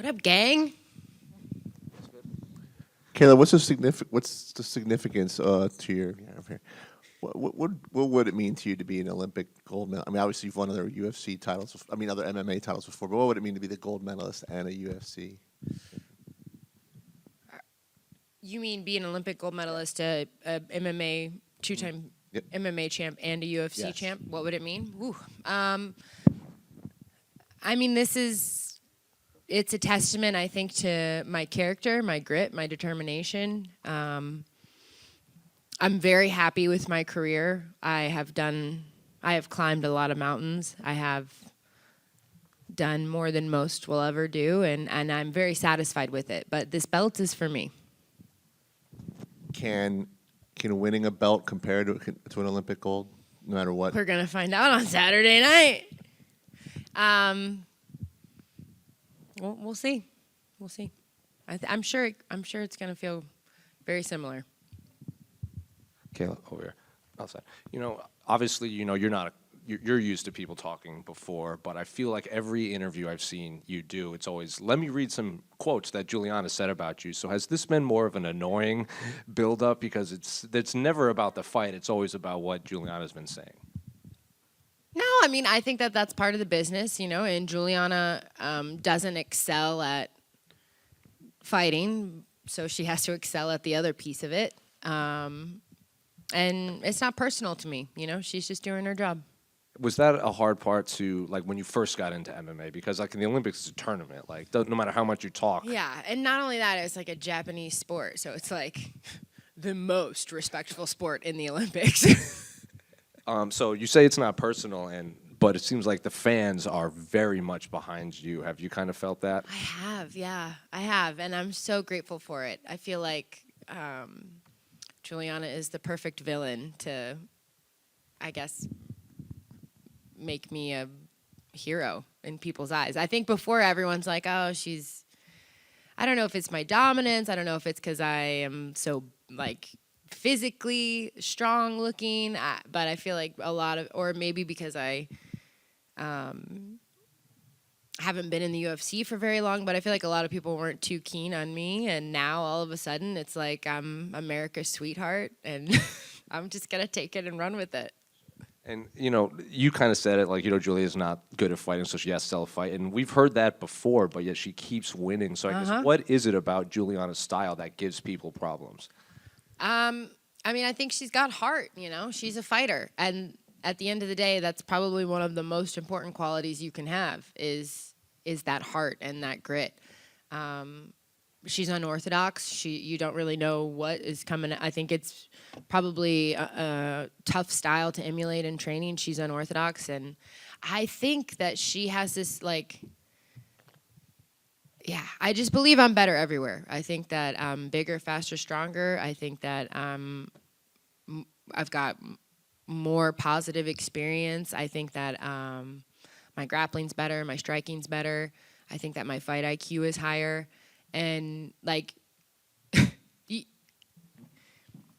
What up, gang? Kayla, what's the significance to your? Yeah, over here. What would it mean to you to be an Olympic gold medal? I mean, obviously you've won other UFC titles. I mean, other MMA titles before. But what would it mean to be the gold medalist and a UFC? You mean be an Olympic gold medalist, a MMA two-time Yep. MMA champ, and a UFC Yes. champ? What would it mean? Woo. I mean, it's a testament, I think, to my character, my grit, my determination. I'm very happy with my career. I have climbed a lot of mountains. I have done more than most will ever do, and I'm very satisfied with it. But this belt is for me. Can winning a belt compare to an Olympic gold, no matter what? We're gonna find out on Saturday night. We'll see. We'll see. I'm sure it's gonna feel very similar. Kayla, over here, outside. Obviously, you're used to people talking before, but I feel like every interview I've seen you do, it's always, let me read some quotes that Juliana said about you. So has this been more of an annoying build-up? Because it's never about the fight. It's always about what Juliana's been saying. No, I mean, I think that's part of the business, and Juliana doesn't excel at fighting, so she has to excel at the other piece of it. And it's not personal to me, she's just doing her job. Was that a hard part to, like, when you first got into MMA? Because, like, in the Olympics, it's a tournament. Like, no matter how much you talk. Yeah, and not only that, it's like a Japanese sport, so it's like the most respectful sport in the Olympics. So you say it's not personal, but it seems like the fans are very much behind you. Have you kind of felt that? I have, yeah. I have, and I'm so grateful for it. I feel like Juliana is the perfect villain to, I guess, make me a hero in people's eyes. I think before everyone's like, oh, I don't know if it's my dominance. I don't know if it's because I am so, like, physically strong looking, but I feel like or maybe because I haven't been in the UFC for very long, but I feel like a lot of people weren't too keen on me, and now all of a sudden it's like I'm America's sweetheart, and I'm just gonna take it and run with it. And, you kind of said it, like, Julia's not good at fighting, so she has to self-fight. And we've heard that before, but yet she keeps winning. So I guess, what is it about Juliana's style that gives people problems? I mean, I think she's got heart, She's a fighter. And at the end of the day, that's probably one of the most important qualities you can have is that heart and that grit. She's unorthodox. You don't really know what is coming. I think it's probably a tough style to emulate in training. She's unorthodox. And I think that she has this, like, yeah, I just believe I'm better everywhere. I think that I'm bigger, faster, stronger. I think that I've got more positive experience. I think that my grappling's better, my striking's better. I think that my fight IQ is higher. And, like,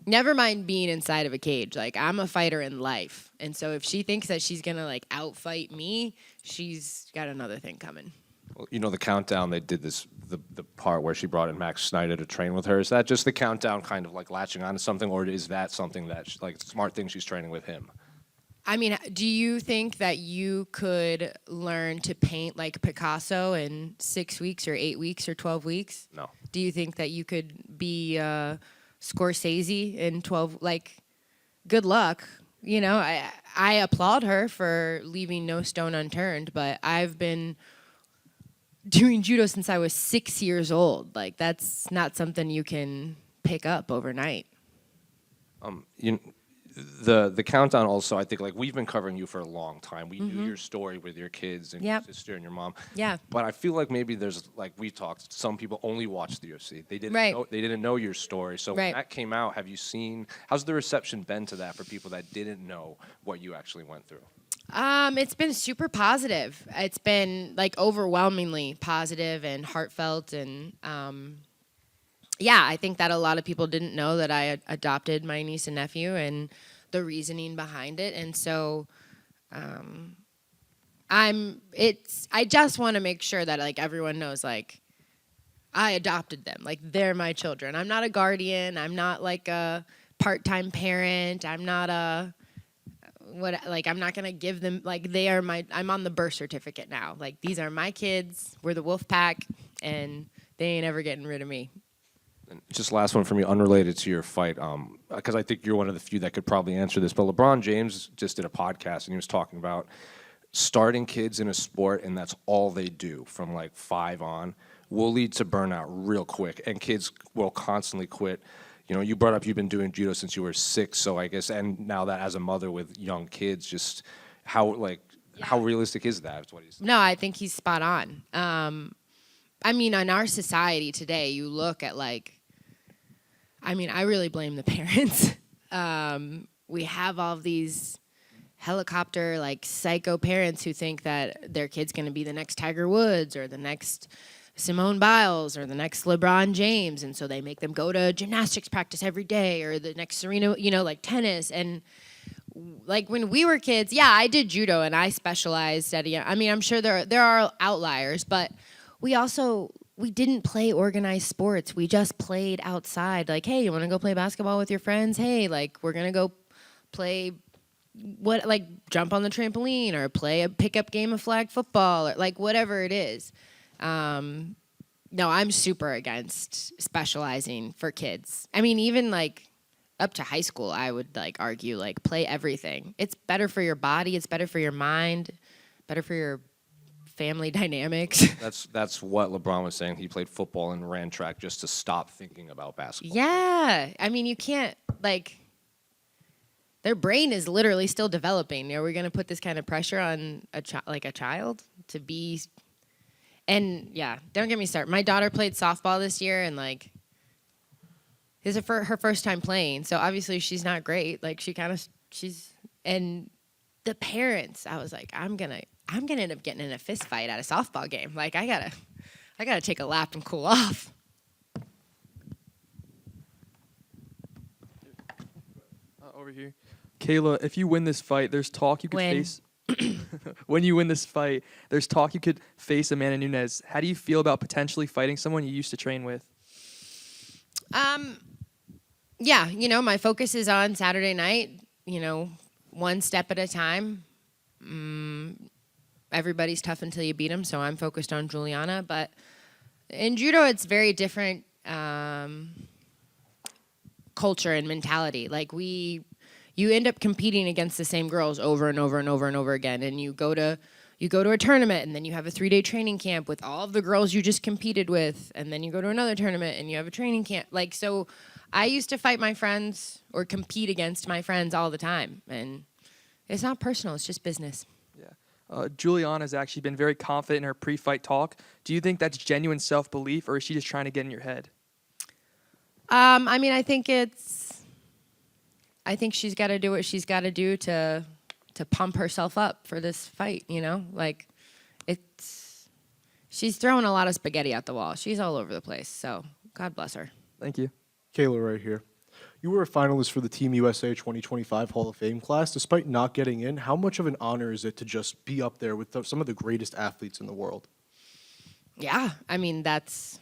never mind being inside of a cage. Like, I'm a fighter in life. And so if she thinks that she's going to, like, outfight me, she's got another thing coming. Well, the countdown, they did this, the part where she brought in Max Snyder to train with her. Is that just the countdown kind of, like, latching on to something, or is that something that, like, smart thing she's training with him? I mean, do you think that you could learn to paint like Picasso in 6 weeks or 8 weeks or 12 weeks? No. Do you think that you could be Scorsese in 12? Like, good luck. I applaud her for leaving no stone unturned, but I've been doing judo since I was 6 years old. Like, that's not something you can pick up overnight. The countdown also, I think, like, we've been covering you for a long time. We knew your story with your kids and your sister and your mom. Yeah. But I feel like maybe there's, like we talked, some people only watch the UFC. They didn't know your story. So when that came out, how's the reception been to that for people that didn't know what you actually went through? It's been super positive. It's been, like, overwhelmingly positive and heartfelt, and yeah, I think that a lot of people didn't know that I adopted my niece and nephew and the reasoning behind it. And so I just want to make sure that, like, everyone knows, like, I adopted them. Like, they're my children. I'm not a guardian. I'm not like a part-time parent. I'm not I'm not going to give them, like, they are I'm on the birth certificate now. Like, these are my kids. We're the wolf pack, and they ain't ever getting rid of me. And just last one for me, unrelated to your fight, because I think you're one of the few that could probably answer this, but LeBron James just did a podcast, and he was talking about starting kids in a sport, and that's all they do from like 5 on, will lead to burnout real quick, and kids will constantly quit. You know, you brought up you've been doing judo since you were 6, so I guess, and now that as a mother with young kids, just how realistic is that? Is what he's No, I think he's spot on. I mean, in our society today, you look at I really blame the parents. We have all of these helicopter, psycho parents who think that their kid's going to be the next Tiger Woods or the next Simone Biles or the next LeBron James. And so they make them go to gymnastics practice every day or the next Serena, like tennis. And when we were kids, yeah, I did judo and I specialized at, I'm sure there are outliers, but we didn't play organized sports. We just played outside. Like, hey, you want to go play basketball with your friends? Hey, we're going to go play jump on the trampoline or play a pickup game of flag football or whatever it is. No, I'm super against specializing for kids. I mean, even up to high school, I would argue play everything. It's better for your body. It's better for your mind. Better for your family dynamics. That's what LeBron was saying. He played football and ran track just to stop thinking about basketball. Yeah, I mean, you can't their brain is literally still developing. Are we going to put this kind of pressure on a child to be? And yeah, don't get me started. My daughter played softball this year, and this is her first time playing. So obviously she's not great. And the parents, I was like, I'm gonna end up getting in a fist fight at a softball game. I gotta take a lap and cool off. Over here. Kayla, if you win this fight, there's talk you could face. When you win this fight, there's talk you could face Amanda Nunes. How do you feel about potentially fighting someone you used to train with? Yeah, my focus is on Saturday night, one step at a time. Everybody's tough until you beat them, so I'm focused on Juliana. But in judo, it's very different culture and mentality. You end up competing against the same girls over and over and over and over again, and you go to a tournament, and then you have a 3-day training camp with all of the girls you just competed with, and then you go to another tournament and you have a training camp. So I used to fight my friends or compete against my friends all the time, and it's not personal, it's just business. Yeah. Juliana's actually been very confident in her pre-fight talk. Do you think that's genuine self-belief, or is she just trying to get in your head? I think she's got to do what she's got to do to pump herself up for this fight, she's throwing a lot of spaghetti at the wall. She's all over the place, so God bless her. Thank you. Kayla, right here. You were a finalist for the Team USA 2025 Hall of Fame class. Despite not getting in, how much of an honor is it to just be up there with some of the greatest athletes in the world? Yeah, I mean, that's...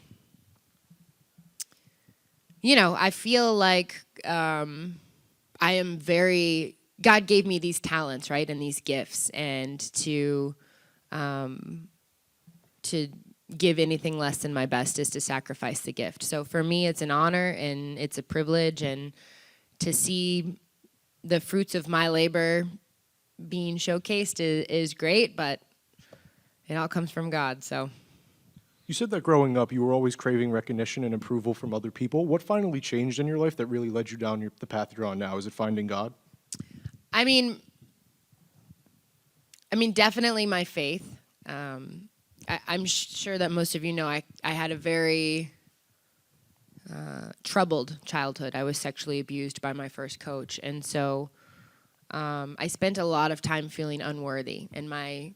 I feel I am God gave me these talents, right, and these gifts, and to give anything less than my best is to sacrifice the gift. So for me, it's an honor and it's a privilege, and to see the fruits of my labor being showcased is great, but it all comes from God, so... You said that growing up, you were always craving recognition and approval from other people. What finally changed in your life that really led you down the path you're on now? Is it finding God? I mean, definitely my faith. I'm sure that most of you know I had a very troubled childhood. I was sexually abused by my first coach, and so I spent a lot of time feeling unworthy, and my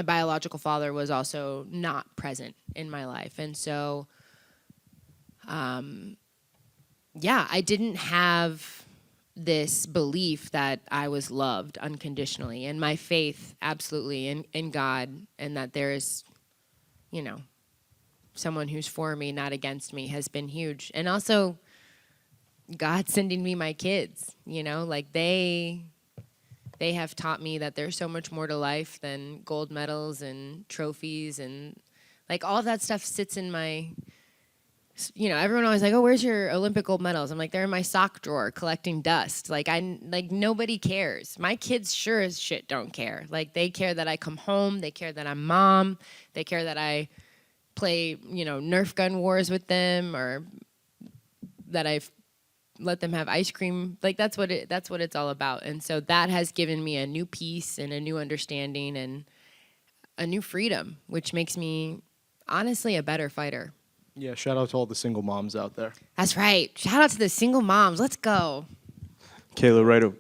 biological father was also not present in my life. And so, I didn't have this belief that I was loved unconditionally, and my faith absolutely in God, and that there is, someone who's for me, not against me, has been huge. And also, God sending me my kids, you know, like they have taught me that there's so much more to life than gold medals and trophies, and like all that stuff sits in my, you know, everyone always like, oh, where's your Olympic gold medals? I'm like, they're in my sock drawer collecting dust. Like nobody cares. My kids sure as shit don't care. Like they care that I come home. They care that I'm mom. They care that I play, you know, Nerf gun wars with them, or that I've let them have ice cream. Like that's what it's all about. And so that has given me a new peace and a new understanding and a new freedom, which makes me honestly a better fighter. Yeah, shout out to all the single moms out there. That's right. Shout out to the single moms. Let's go. Kayla,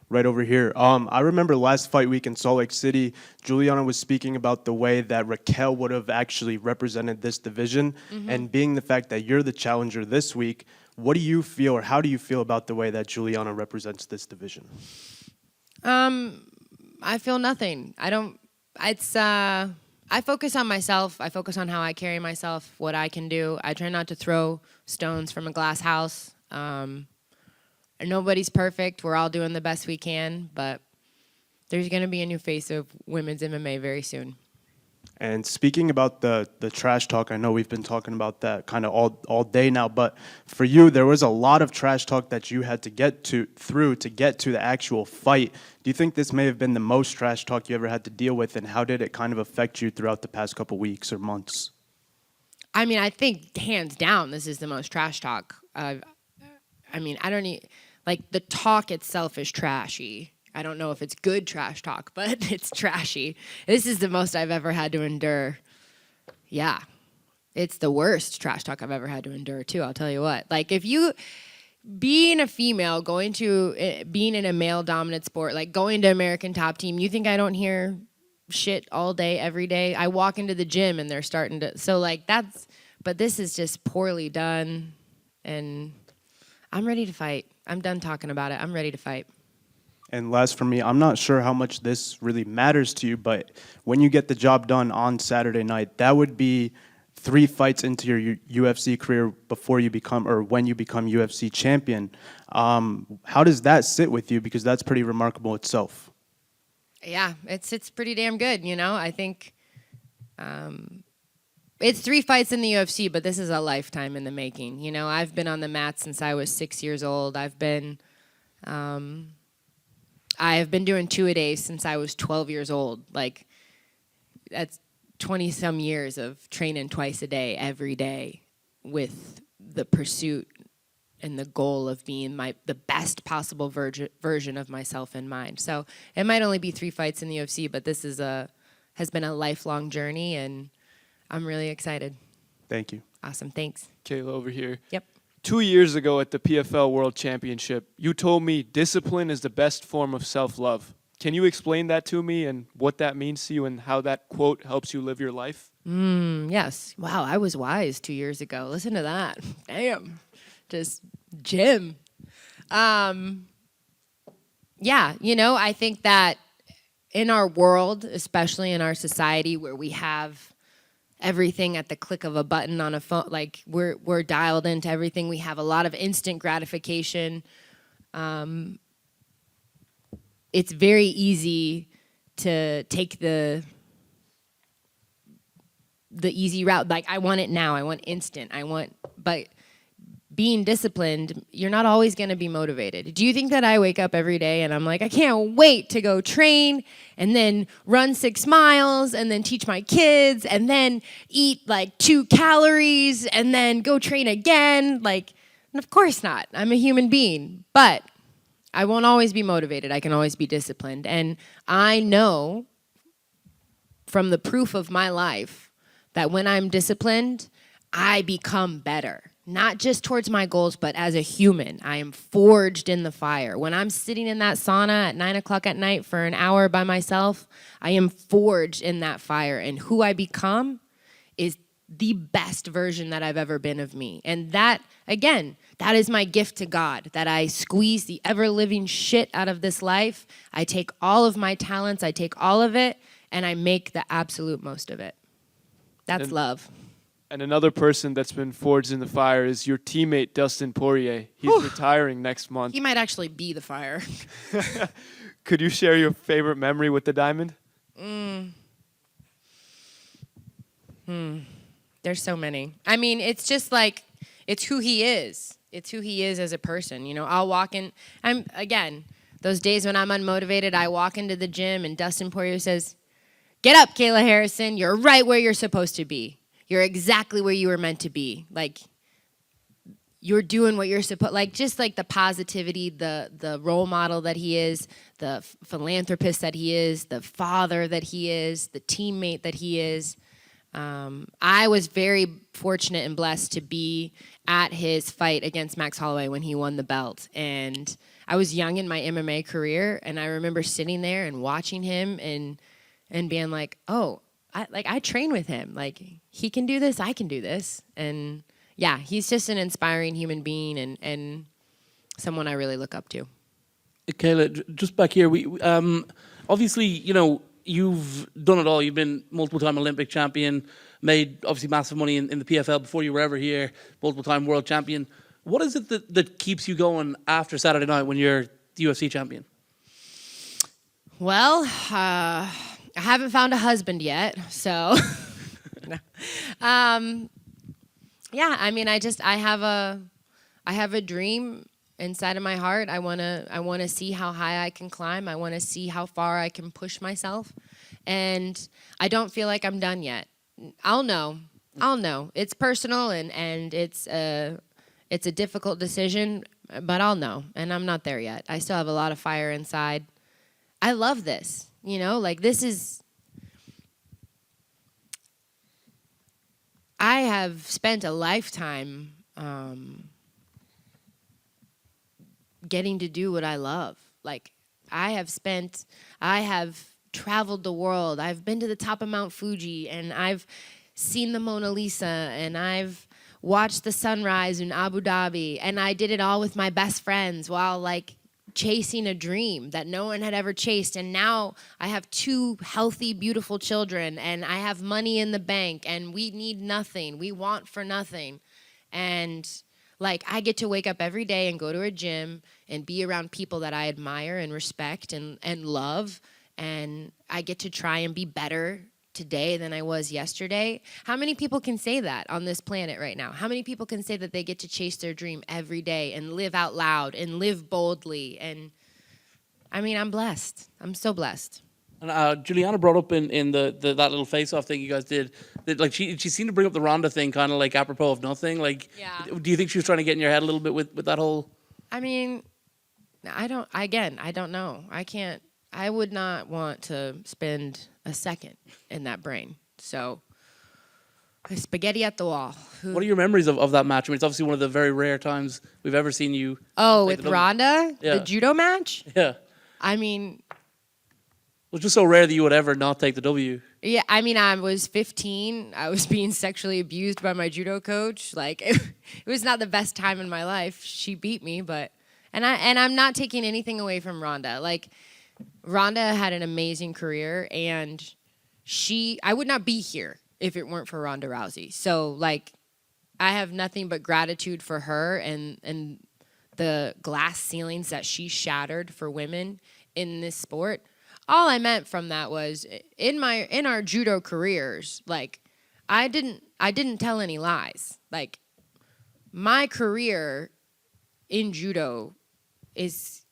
right over here. I remember last fight week in Salt Lake City, Juliana was speaking about the way that Raquel would have actually represented this division, and being the fact that you're the challenger this week, what do you feel, or how do you feel about the way that Juliana represents this division? I feel nothing. I focus on myself. I focus on how I carry myself, what I can do. I try not to throw stones from a glass house. Nobody's perfect. We're all doing the best we can, but there's going to be a new face of women's MMA very soon. And speaking about the trash talk, I know we've been talking about that kind of all day now, but for you, there was a lot of trash talk that you had to get through to get to the actual fight. Do you think this may have been the most trash talk you ever had to deal with, and how did it kind of affect you throughout the past couple weeks or months? I mean, I think hands down, this is the most trash talk. I mean, I don't need, like, the talk itself is trashy. I don't know if it's good trash talk, but it's trashy. This is the most I've ever had to endure. Yeah. It's the worst trash talk I've ever had to endure, too, I'll tell you what. Like, if you, being a female, being in a male-dominant sport, like going to American Top Team, you think I don't hear shit all day, every day? I walk into the gym and they're starting to, so, like, but this is just poorly done, and I'm ready to fight. I'm done talking about it. I'm ready to fight. And last for me, I'm not sure how much this really matters to you, but when you get the job done on Saturday night, that would be 3 fights into your UFC career before you become, or when you become UFC champion. How does that sit with you? Because that's pretty remarkable itself. Yeah, it's pretty damn good, you know? I think it's 3 fights in the UFC, but this is a lifetime in the making. You know, I've been on the mat since I was 6 years old. I have been doing 2-a-days since I was 12 years old. Like, that's 20-some years of training twice a day, every day, with the pursuit and the goal of being the best possible version of myself in mind. So it might only be 3 fights in the UFC, but this has been a lifelong journey, and I'm really excited. Thank you. Awesome, thanks. Kayla over here. Yep. 2 years ago at the PFL World Championship, you told me discipline is the best form of self-love. Can you explain that to me and what that means to you and how that quote helps you live your life? Yes. Wow, I was wise 2 years ago. Listen to that. Damn. Just Jim. Yeah, you know, I think that in our world, especially in our society where we have everything at the click of a button on a phone, like we're dialed into everything. We have a lot of instant gratification. It's very easy to take the easy route. Like, I want it now. I want instant. But being disciplined, you're not always going to be motivated. Do you think that I wake up every day and I'm like, I can't wait to go train and then run 6 miles and then teach my kids and then eat like 2 calories and then go train again? Like, of course not. I'm a human being, but I won't always be motivated. I can always be disciplined. And I know from the proof of my life that when I'm disciplined, I become better. Not just towards my goals, but as a human. I am forged in the fire. When I'm sitting in that sauna at 9 o'clock at night for an hour by myself, I am forged in that fire. And who I become is the best version that I've ever been of me. And that, again, that is my gift to God, that I squeeze the ever-living shit out of this life. I take all of my talents, I take all of it, and I make the absolute most of it. That's And- love. And another person that's been forged in the fire is your teammate, Dustin Poirier. He's retiring next month. He might actually be the fire. Could you share your favorite memory with the Diamond? There's so many. I mean, it's just like, it's who he is. It's who he is as a person. You know, I'll walk in. Again, those days when I'm unmotivated, I walk into the gym and Dustin Poirier says, "Get up, Kayla Harrison. You're right where you're supposed to be. You're exactly where you were meant to be. Like, you're doing what you're supposed, like, just like the positivity, the role model that he is, the philanthropist that he is, the father that he is, the teammate that he is. I was very fortunate and blessed to be at his fight against Max Holloway when he won the belt. And I was young in my MMA career, and I remember sitting there and watching him and being like, oh, I train with him. Like, he can do this, I can do this. And yeah, he's just an inspiring human being and someone I really look up to. Kayla, just back here, we obviously, you know, you've done it all. You've been multiple-time Olympic champion, made obviously massive money in the PFL before you were ever here, multiple-time world champion. What is it that keeps you going after Saturday night when you're the UFC champion? Well, I haven't found a husband yet, so yeah. I mean, I have a dream inside of my heart. I wanna see how high I can climb. I wanna see how far I can push myself, and I don't feel like I'm done yet. I'll know. It's personal and it's a difficult decision, but I'll know, and I'm not there yet. I still have a lot of fire inside. I love this. You know, like, this is, I have spent a lifetime getting to do what I love. Like, I have traveled the world. I've been to the top of Mount Fuji, and I've seen the Mona Lisa, and I've watched the sunrise in Abu Dhabi, and I did it all with my best friends while, like, chasing a dream that no one had ever chased. And now I have 2 healthy, beautiful children, and I have money in the bank, and we need nothing. We want for nothing. And, like, I get to wake up every day and go to a gym and be around people that I admire and respect and love. And I get to try and be better today than I was yesterday. How many people can say that on this planet right now? How many people can say that they get to chase their dream every day and live out loud and live boldly? And I mean, I'm blessed. I'm so blessed. And Juliana brought up in that little face-off thing you guys did, that, like, she seemed to bring up the Ronda thing kind of like apropos of nothing. Like, Yeah. Do you think she was trying to get in your head a little bit with that whole? I mean, I don't know. I would not want to spend a second in that brain. So, spaghetti at the wall. What are your memories of that match? I mean, it's obviously one of the very rare times we've ever seen you. Oh, take with the W. Ronda? Yeah. The judo match? Yeah. I mean, It was just so rare that you would ever not take the W. yeah, I mean, I was 15. I was being sexually abused by my judo coach. Like, it was not the best time in my life. She beat me, but and I'm not taking anything away from Ronda. Like, Ronda had an amazing career, and I would not be here if it weren't for Ronda Rousey. So, like, I have nothing but gratitude for her and the glass ceilings that she shattered for women in this sport. All I meant from that was in our judo careers, like, I didn't tell any lies. Like, my career in judo is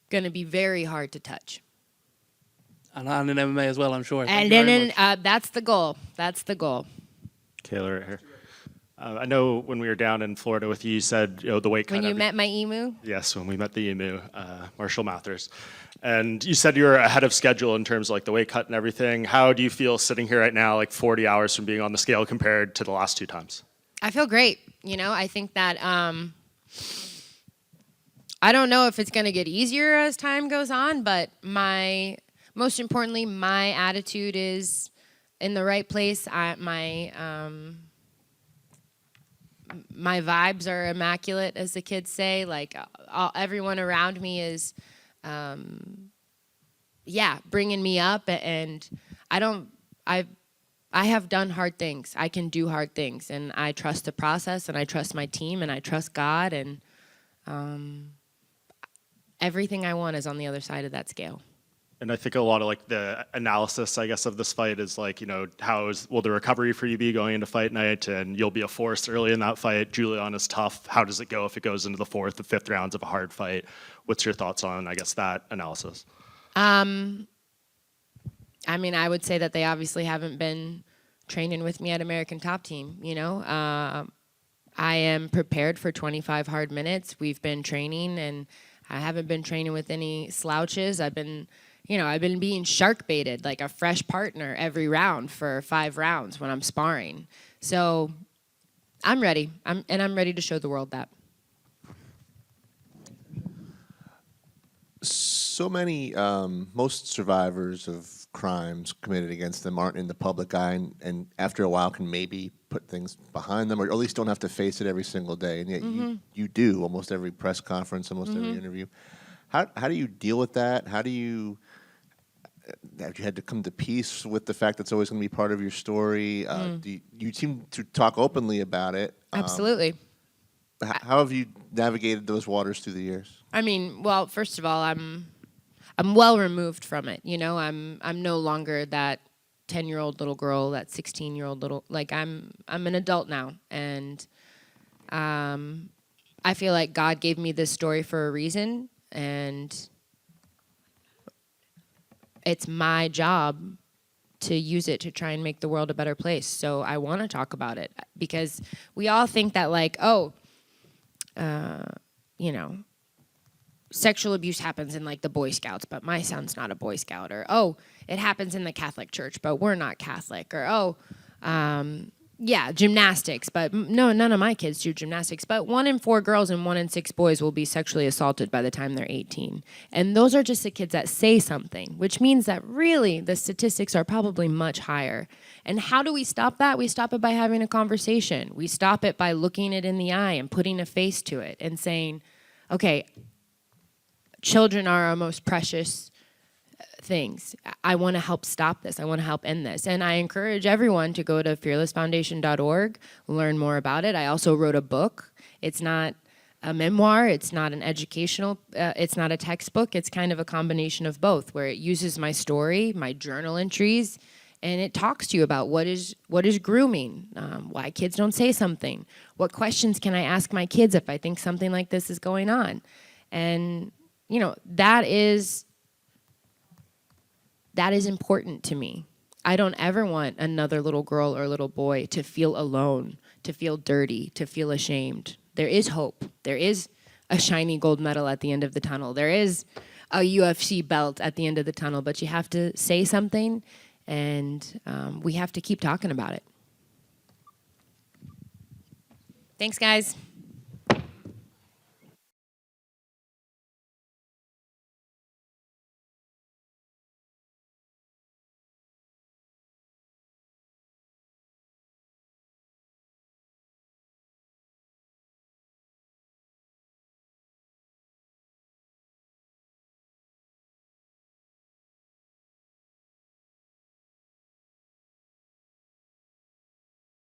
going to be very hard to touch. And in MMA as well, I'm sure. Thank And you very then much. that's the goal. That's the goal. Kayla right here. I know when we were down in Florida with you, you said, you know, the weight cut. When you met my emu? Yes, when we met the emu, Marshall Mathers. And you said you were ahead of schedule in terms of, like, the weight cut and everything. How do you feel sitting here right now, like 40 hours from being on the scale compared to the last 2 times? I feel great. You know, I think that I don't know if it's going to get easier as time goes on, but most importantly, my attitude is in the right place. My vibes are immaculate, as the kids say. Like, everyone around me is, bringing me up, and I I have done hard things. I can do hard things, and I trust the process, and I trust my team, and I trust God, and everything I want is on the other side of that scale. And I think a lot of like the analysis, I guess, of this fight is like, will the recovery for you be going into fight night, and you'll be a force early in that fight. Juliana's tough. How does it go if it goes into the 4th or 5th rounds of a hard fight? What's your thoughts on, I guess, that analysis? I mean, I would say that they obviously haven't been training with me at American Top Team, I am prepared for 25 hard minutes. We've been training, and I haven't been training with any slouches. I've been being shark baited like a fresh partner every round for 5 rounds when I'm sparring. So I'm ready. I'm ready to show the world that. So many, most survivors of crimes committed against them aren't in the public eye, and after a while can maybe put things behind them, or at least don't have to face it every single day. And yet you do almost every press conference, almost every interview. How do you deal with that? Have you had to come to peace with the fact that's always going to be part of your story? You seem to talk openly about it. Absolutely. How have you navigated those waters through the years? I mean, well, first of all, I'm well removed from it. I'm no longer that 10-year-old little girl, that 16-year-old little, like I'm an adult now, and I feel like God gave me this story for a reason, and it's my job to use it to try and make the world a better place. So I want to talk about it, because we all think that like, sexual abuse happens in like the Boy Scouts, but my son's not a Boy Scout, or it happens in the Catholic Church, but we're not Catholic, or gymnastics, but no, none of my kids do gymnastics. But 1 in 4 girls and 1 in 6 boys will be sexually assaulted by the time they're 18, and those are just the kids that say something, which means that really the statistics are probably much higher. And how do we stop that? We stop it by having a conversation. We stop it by looking it in the eye and putting a face to it and saying, okay, children are our most precious things. I want to help stop this. I want to help end this. And I encourage everyone to go to fearlessfoundation.org, learn more about it. I also wrote a book. It's not a memoir. It's not an educational, it's not a textbook. It's kind of a combination of both, where it uses my story, my journal entries, and it talks to you about what is grooming, why kids don't say something, what questions can I ask my kids if I think something like this is going on. And that is important to me. I don't ever want another little girl or little boy to feel alone, to feel dirty, to feel ashamed. There is hope. There is a shiny gold medal at the end of the tunnel. There is a UFC belt at the end of the tunnel, but you have to say something, and we have to keep talking about it. Thanks, guys.